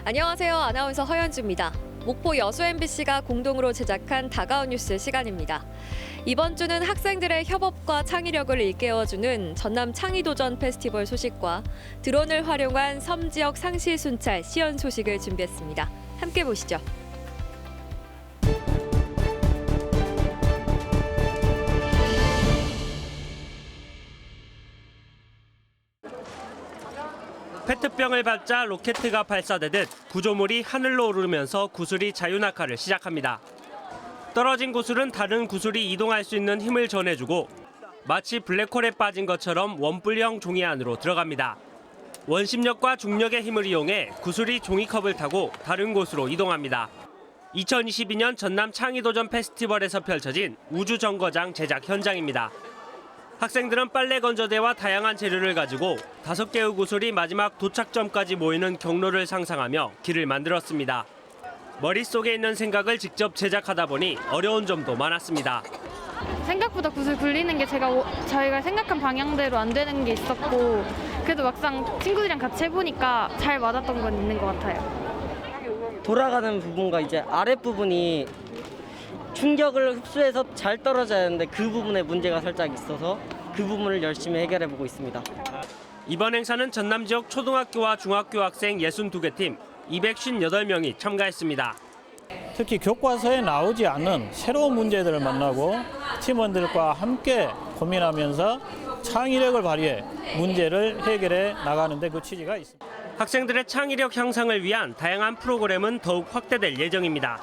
안녕하세요. 아나운서 허연주입니다. 목포 여수 MBC가 공동으로 제작한 다가온 뉴스 시간입니다. 이번 주는 학생들의 협업과 창의력을 일깨워주는 전남 창의도전 페스티벌 소식과 드론을 활용한 섬 지역 상시 순찰 시연 소식을 준비했습니다. 함께 보시죠. 페트병을 밟자 로켓가 발사되듯 구조물이 하늘로 오르면서 구슬이 자유낙하를 시작합니다. 떨어진 구슬은 다른 구슬이 이동할 수 있는 힘을 전해주고 마치 블랙홀에 빠진 것처럼 원뿔형 종이 안으로 들어갑니다. 원심력과 중력의 힘을 이용해 구슬이 종이컵을 타고 다른 곳으로 이동합니다. 2022년 전남 창의도전 페스티벌에서 펼쳐진 우주정거장 제작 현장입니다. 학생들은 빨래 건조대와 다양한 재료를 가지고 5개의 구슬이 마지막 도착점까지 모이는 경로를 상상하며 길을 만들었습니다. 머릿속에 있는 생각을 직접 제작하다 보니 어려운 점도 많았습니다. 생각보다 구슬 굴리는 게 저희가 생각한 방향대로 안 되는 게 있었고, 그래도 막상 친구들이랑 같이 해보니까 잘 맞았던 건 있는 것 같아요. 돌아가는 부분과 이제 아랫부분이 충격을 흡수해서 잘 떨어져야 하는데 그 부분에 문제가 살짝 있어서 그 부분을 열심히 해결해보고 있습니다. 이번 행사는 전남 지역 초등학교와 중학교 학생 62개 팀 258명이 참가했습니다. 특히 교과서에 나오지 않는 새로운 문제들을 만나고 팀원들과 함께 고민하면서 창의력을 발휘해 문제를 해결해 나가는 데 그 취지가 있습니다. 학생들의 창의력 향상을 위한 다양한 프로그램은 더욱 확대될 예정입니다.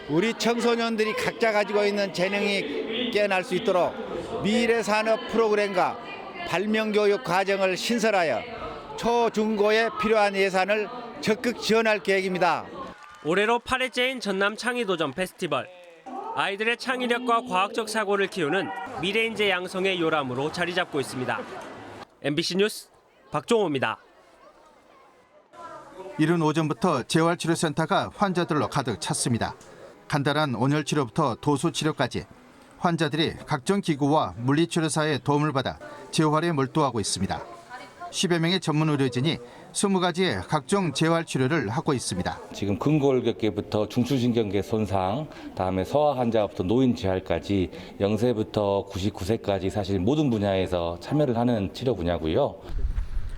우리 청소년들이 각자 가지고 있는 재능이 깨어날 수 있도록 미래 산업 프로그램과 발명교육 과정을 신설하여 초, 중고에 필요한 예산을 적극 지원할 계획입니다. 올해로 8회째인 전남 창의도전 페스티벌. 아이들의 창의력과 과학적 사고를 키우는 미래인재 양성의 요람으로 자리 잡고 있습니다. MBC 뉴스 박종호입니다. 이른 오전부터 재활치료센터가 환자들로 가득 찼습니다. 간단한 온열 치료부터 도수 치료까지 환자들이 각종 기구와 물리치료사의 도움을 받아 재활에 몰두하고 있습니다. 10여 명의 전문 의료진이 20가지의 각종 재활치료를 하고 있습니다. 지금 근골격계부터 중추신경계 손상, 다음에 소아 환자부터 노인 재활까지 0세부터 99세까지 사실 모든 분야에서 참여를 하는 치료 분야고요.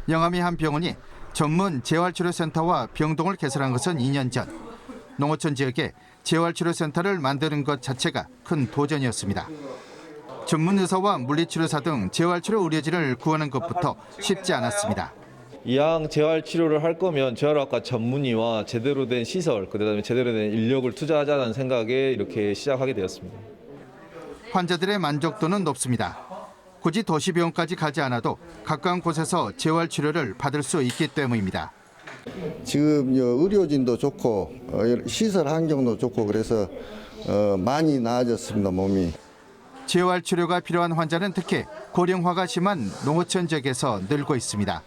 영암의 한 병원이 전문 재활치료센터와 병동을 개설한 것은 2년 전. 농어촌 지역에 재활치료센터를 만드는 것 자체가 큰 도전이었습니다. 전문 의사와 물리치료사 등 재활치료 의료진을 구하는 것부터 쉽지 않았습니다. 이왕 재활치료를 할 거면 재활학과 전문의와 제대로 된 시설, 그다음에 제대로 된 인력을 투자하자는 생각에 이렇게 시작하게 되었습니다. 환자들의 만족도는 높습니다. 굳이 도시병원까지 가지 않아도 가까운 곳에서 재활치료를 받을 수 있기 때문입니다. 지금 의료진도 좋고 시설 환경도 좋고 그래서 많이 나아졌습니다, 몸이. 재활치료가 필요한 환자는 특히 고령화가 심한 농어촌 지역에서 늘고 있습니다.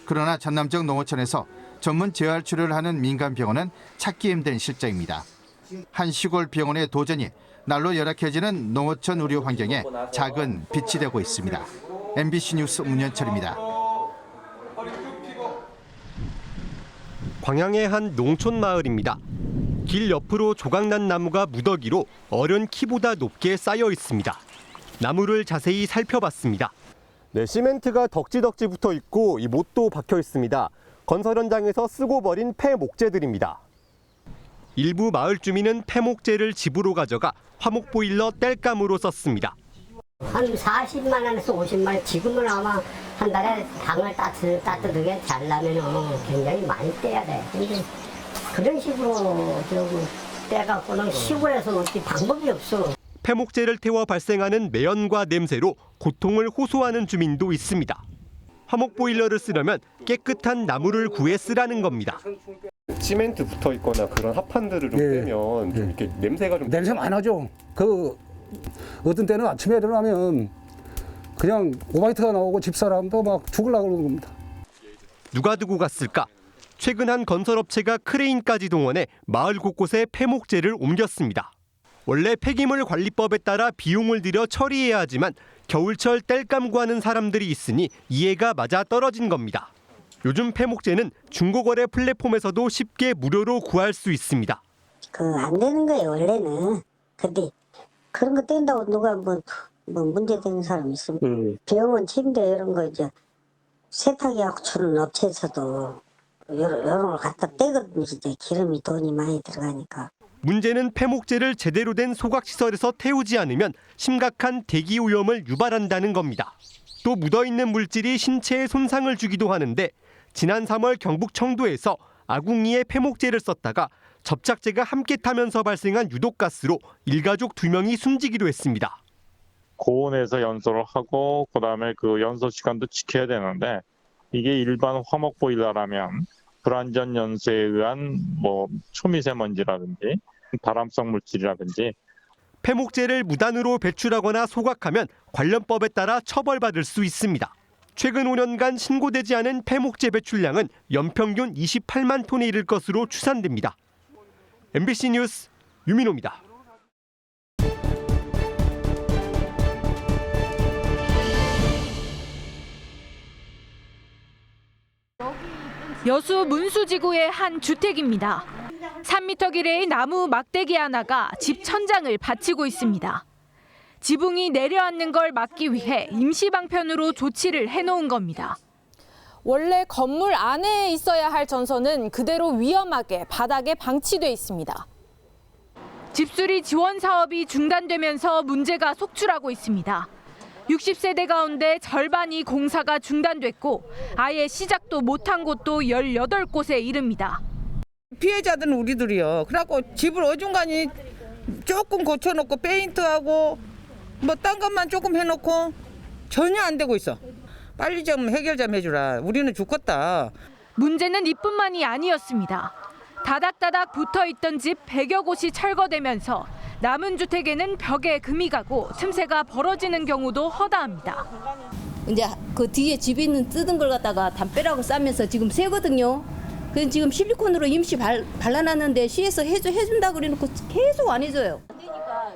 그러나 전남 지역 농어촌에서 전문 재활치료를 하는 민간병원은 찾기 힘든 실정입니다. 한 시골 병원의 도전이 날로 열악해지는 농어촌 의료 환경에 작은 빛이 되고 있습니다. MBC 뉴스 문현철입니다. 광양의 한 농촌 마을입니다. 길 옆으로 조각난 나무가 무더기로 어른 키보다 높게 쌓여 있습니다. 나무를 자세히 살펴봤습니다. 네, 시멘트가 덕지덕지 붙어 있고 이 못도 박혀 있습니다. 건설 현장에서 쓰고 버린 폐목재들입니다. 일부 마을 주민은 폐목재를 집으로 가져가 화목 보일러 땔감으로 썼습니다. 한 40만 원에서 50만 원, 지금은 아마 한 달에 당을 따뜻하게 잘라면 굉장히 많이 떼야 돼. 근데 그런 식으로 떼갖고는 시골에서는 어떻게 방법이 없어. 폐목재를 태워 발생하는 매연과 냄새로 고통을 호소하는 주민도 있습니다. 화목 보일러를 쓰려면 깨끗한 나무를 구해 쓰라는 겁니다. 시멘트 붙어 있거나 그런 합판들을 좀 떼면 좀 이렇게 냄새가 좀 냄새 많이 나죠. 어떤 때는 아침에 일어나면 그냥 오바이트가 나오고 집사람도 막 죽으려고 그러는 겁니다. 누가 두고 갔을까? 최근 한 건설업체가 크레인까지 동원해 마을 곳곳에 폐목재를 옮겼습니다. 원래 폐기물 관리법에 따라 비용을 들여 처리해야 하지만 겨울철 땔감고 하는 사람들이 있으니 이해가 맞아 떨어진 겁니다. 요즘 폐목재는 중고거래 플랫폼에서도 쉽게 무료로 구할 수 있습니다. 안 되는 거예요 원래는. 근데 그런 거 뗀다고 누가 뭐 문제되는 사람 있으면 병원 침대 이런 거 이제 세탁하고 주는 업체에서도 이런 걸 갖다 떼거든요. 진짜 기름이 돈이 많이 들어가니까. 문제는 폐목재를 제대로 된 소각시설에서 태우지 않으면 심각한 대기 오염을 유발한다는 겁니다. 또 묻어있는 물질이 신체에 손상을 주기도 하는데 지난 3월 경북 청도에서 아궁이에 폐목재를 썼다가 접착제가 함께 타면서 발생한 유독가스로 일가족 2명이 숨지기도 했습니다. 고온에서 연소를 하고 그다음에 그 연소 시간도 지켜야 되는데 이게 일반 화목 보일러라면 불안전 연소에 의한 초미세먼지라든지 발암성 물질이라든지 폐목재를 무단으로 배출하거나 소각하면 관련법에 따라 처벌받을 수 있습니다. 최근 5년간 신고되지 않은 폐목재 배출량은 연평균 28만 톤에 이를 것으로 추산됩니다. MBC 뉴스 유민호입니다. 여수 문수지구의 한 주택입니다. 3m 길이의 나무 막대기 하나가 집 천장을 받치고 있습니다. 지붕이 내려앉는 걸 막기 위해 임시 방편으로 조치를 해놓은 겁니다. 원래 건물 안에 있어야 할 전선은 그대로 위험하게 바닥에 방치돼 있습니다. 집수리 지원 사업이 중단되면서 문제가 속출하고 있습니다. 60세대 가운데 절반이 공사가 중단됐고 아예 시작도 못한 곳도 18곳에 이릅니다. 피해자들은 우리들이요. 그래갖고 집을 어중간히 조금 고쳐놓고 페인트하고 딴 것만 조금 해놓고 전혀 안 되고 있어. 빨리 좀 해결 좀 해주라. 우리는 죽겠다. 문제는 이뿐만이 아니었습니다. 다닥다닥 붙어있던 집 100여 곳이 철거되면서 남은 주택에는 벽에 금이 가고 틈새가 벌어지는 경우도 허다합니다. 이제 그 뒤에 집에 있는 뜯은 걸 갖다가 담벼락으로 싸면서 지금 새거든요. 그래서 지금 실리콘으로 임시 발라놨는데 시에서 해준다고 그래놓고 계속 안 해줘요.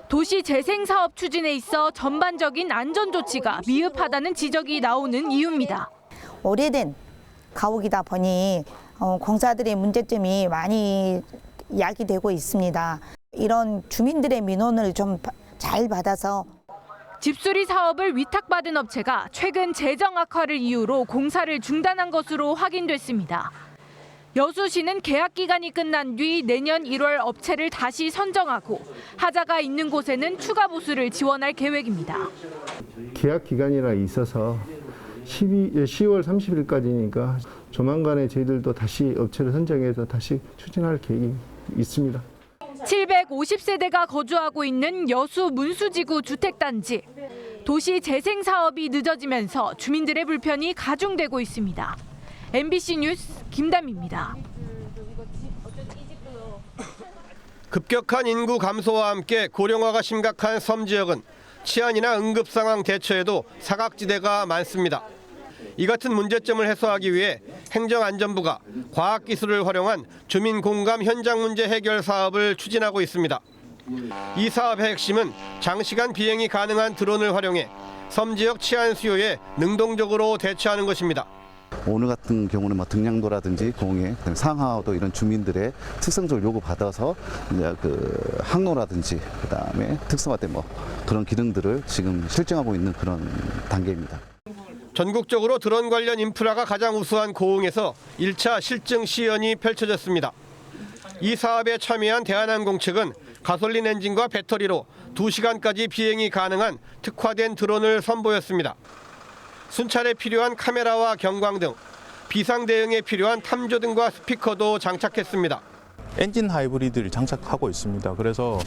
도시 재생 사업 추진에 있어 전반적인 안전 조치가 미흡하다는 지적이 나오는 이유입니다. 오래된 가옥이다 보니 공사들의 문제점이 많이 야기되고 있습니다. 이런 주민들의 민원을 좀 잘 받아서 집수리 사업을 위탁받은 업체가 최근 재정 악화를 이유로 공사를 중단한 것으로 확인됐습니다. 여수시는 계약 기간이 끝난 뒤 내년 1월 업체를 다시 선정하고 하자가 있는 곳에는 추가 보수를 지원할 계획입니다. 계약 기간이라 있어서 10월 30일까지니까 조만간에 저희들도 다시 업체를 선정해서 다시 추진할 계획이 있습니다. 750세대가 거주하고 있는 여수 문수지구 주택단지. 도시 재생 사업이 늦어지면서 주민들의 불편이 가중되고 있습니다. MBC 뉴스 김담입니다. 급격한 인구 감소와 함께 고령화가 심각한 섬 지역은 치안이나 응급 상황 대처에도 사각지대가 많습니다. 이 같은 문제점을 해소하기 위해 행정안전부가 과학기술을 활용한 주민 공감 현장 문제 해결 사업을 추진하고 있습니다. 이 사업의 핵심은 장시간 비행이 가능한 드론을 활용해 섬 지역 치안 수요에 능동적으로 대처하는 것입니다. 오늘 같은 경우는 등량도라든지 공해, 상하도 이런 주민들의 특성적을 요구받아서 이제 그 항로라든지 그다음에 특성화된 그런 기능들을 지금 실증하고 있는 그런 단계입니다. 전국적으로 드론 관련 인프라가 가장 우수한 고흥에서 1차 실증 시연이 펼쳐졌습니다. 이 사업에 참여한 대한항공 측은 가솔린 엔진과 배터리로 2시간까지 비행이 가능한 특화된 드론을 선보였습니다. 순찰에 필요한 카메라와 경광 등 비상 대응에 필요한 탐조 등과 스피커도 장착했습니다. 엔진 하이브리드를 장착하고 있습니다. 그래서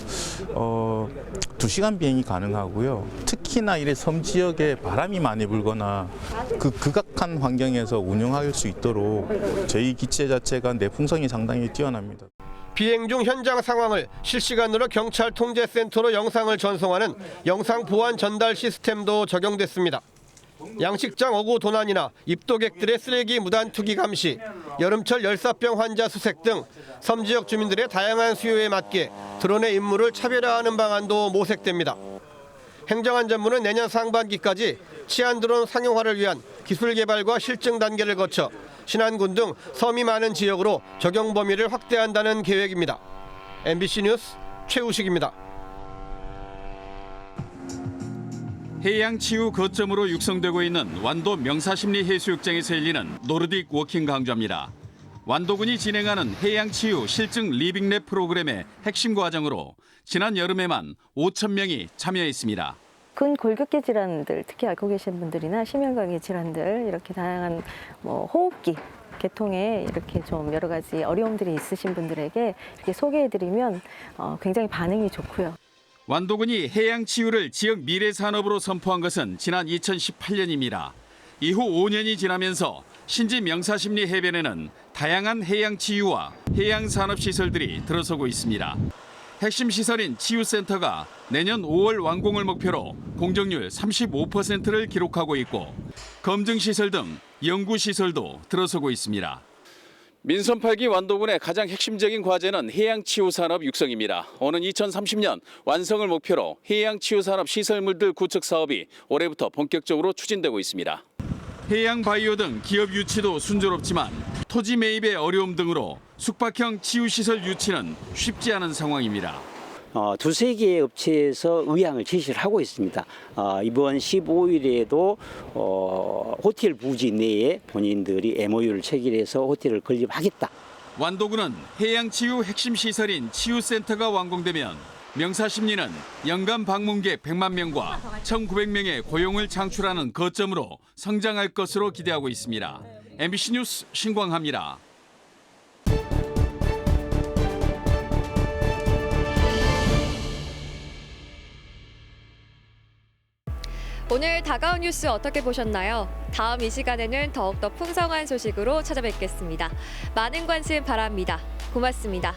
2시간 비행이 가능하고요. 특히나 이래 섬 지역에 바람이 많이 불거나 그 극악한 환경에서 운영할 수 있도록 저희 기체 자체가 내풍성이 상당히 뛰어납니다. 비행 중 현장 상황을 실시간으로 경찰 통제센터로 영상을 전송하는 영상 보안 전달 시스템도 적용됐습니다. 양식장 어구 도난이나 입도객들의 쓰레기 무단 투기 감시, 여름철 열사병 환자 수색 등 섬 지역 주민들의 다양한 수요에 맞게 드론의 임무를 차별화하는 방안도 모색됩니다. 행정안전부는 내년 상반기까지 치안 드론 상용화를 위한 기술 개발과 실증 단계를 거쳐 신안군 등 섬이 많은 지역으로 적용 범위를 확대한다는 계획입니다. MBC 뉴스 최우식입니다. 해양 치유 거점으로 육성되고 있는 완도 명사심리 해수욕장에서 열리는 노르딕 워킹 강좌입니다. 완도군이 진행하는 해양 치유 실증 리빙랩 프로그램의 핵심 과정으로 지난 여름에만 5,000명이 참여했습니다. 근골격계 질환들, 특히 앓고 계신 분들이나 심혈관계 질환들, 이렇게 다양한 호흡기 계통에 이렇게 좀 여러 가지 어려움들이 있으신 분들에게 이렇게 소개해드리면 굉장히 반응이 좋고요. 완도군이 해양 치유를 지역 미래 산업으로 선포한 것은 지난 2018년입니다. 이후 5년이 지나면서 신지 명사심리 해변에는 다양한 해양 치유와 해양 산업 시설들이 들어서고 있습니다. 핵심 시설인 치유센터가 내년 5월 완공을 목표로 공정률 35%를 기록하고 있고 검증시설 등 연구시설도 들어서고 있습니다. 민선 8기 완도군의 가장 핵심적인 과제는 해양치유산업 육성입니다. 오는 2030년 완성을 목표로 해양치유산업 시설물들 구축 사업이 올해부터 본격적으로 추진되고 있습니다. 해양 바이오 등 기업 유치도 순조롭지만 토지 매입의 어려움 등으로 숙박형 치유시설 유치는 쉽지 않은 상황입니다. 두세 개의 업체에서 의향을 제시를 하고 있습니다. 이번 15일에도 호텔 부지 내에 본인들이 MOU를 체결해서 호텔을 건립하겠다. 완도군은 해양치유 핵심 시설인 치유센터가 완공되면 명사심리는 연간 방문객 100만 명과 1,900명의 고용을 창출하는 거점으로 성장할 것으로 기대하고 있습니다. MBC 뉴스 신광하입니다. 오늘 다가온 뉴스 어떻게 보셨나요? 다음 이 시간에는 더욱더 풍성한 소식으로 찾아뵙겠습니다. 많은 관심 바랍니다. 고맙습니다.